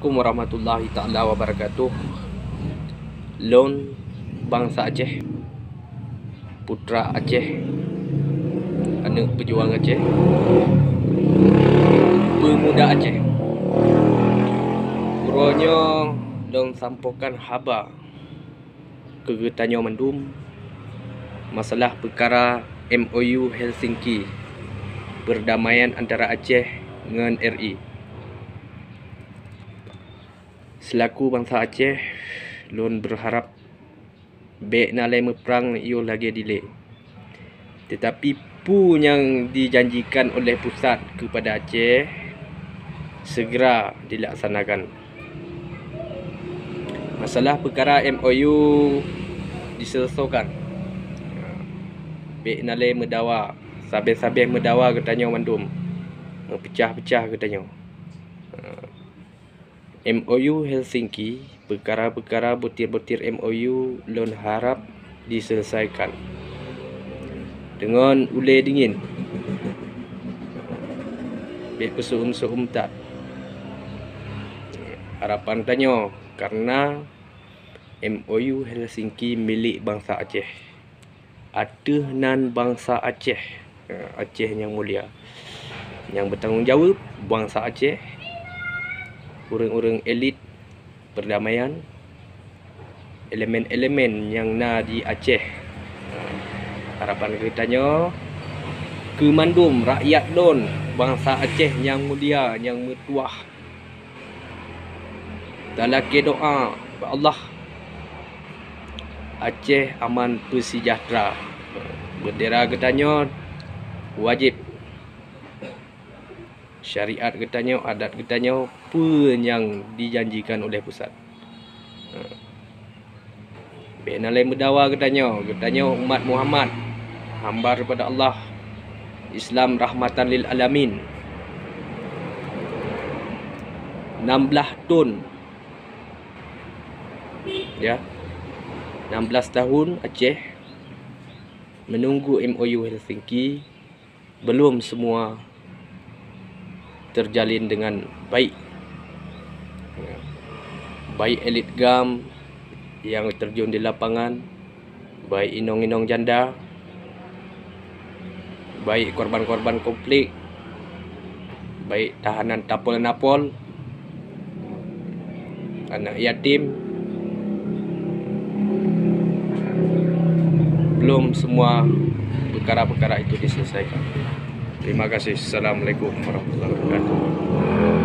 Assalamualaikum warahmatullahi taala wabarakatuh. Lon bangsa Aceh, putra Aceh, anak pejuang Aceh, pemuda Aceh. Uranya dong sampokan haba ke Getanyo Mendum masalah perkara MOU Helsinki, perdamaian antara Aceh dengan RI. Selaku bangsa Aceh, lon berharap baik nalai meperang iyo lagi delay. Tetapi pu yang dijanjikan oleh pusat kepada Aceh segera dilaksanakan. Masalah perkara MOU diselesaikan. Baik nalai mendawa, sabih-sabih mendawa Getanyo Mendum, pecah-pecah Getanyo. MOU Helsinki, perkara-perkara butir-butir MOU lon harap diselesaikan dengan ulai dingin. Biar kesuum-suum tak. Harapan tanyo karena MOU Helsinki milik bangsa Aceh. Atenan bangsa Aceh, Aceh yang mulia, yang bertanggungjawab, bangsa Aceh, orang-orang elit perdamaian, elemen-elemen yang na di Aceh. Harapan kitanya kemandum rakyat don, bangsa Aceh yang mulia, yang metuah. Dalaki doa kepada Allah, Aceh aman bersejahtera. Bendera kitanya wajib, syariat Getanyo, adat Getanyo pun yang dijanjikan oleh pusat. Benalai mendawa Getanyo umat Muhammad, hamba kepada Allah, Islam rahmatan lil alamin. 16 tahun, ya, 16 tahun Aceh menunggu MOU Helsinki, belum semua terjalin dengan baik. Baik elit GAM yang terjun di lapangan, baik inong-inong janda, baik korban-korban konflik, baik tahanan tapol-napol, anak yatim, belum semua perkara-perkara itu diselesaikan. Terima kasih. Assalamualaikum warahmatullahi wabarakatuh.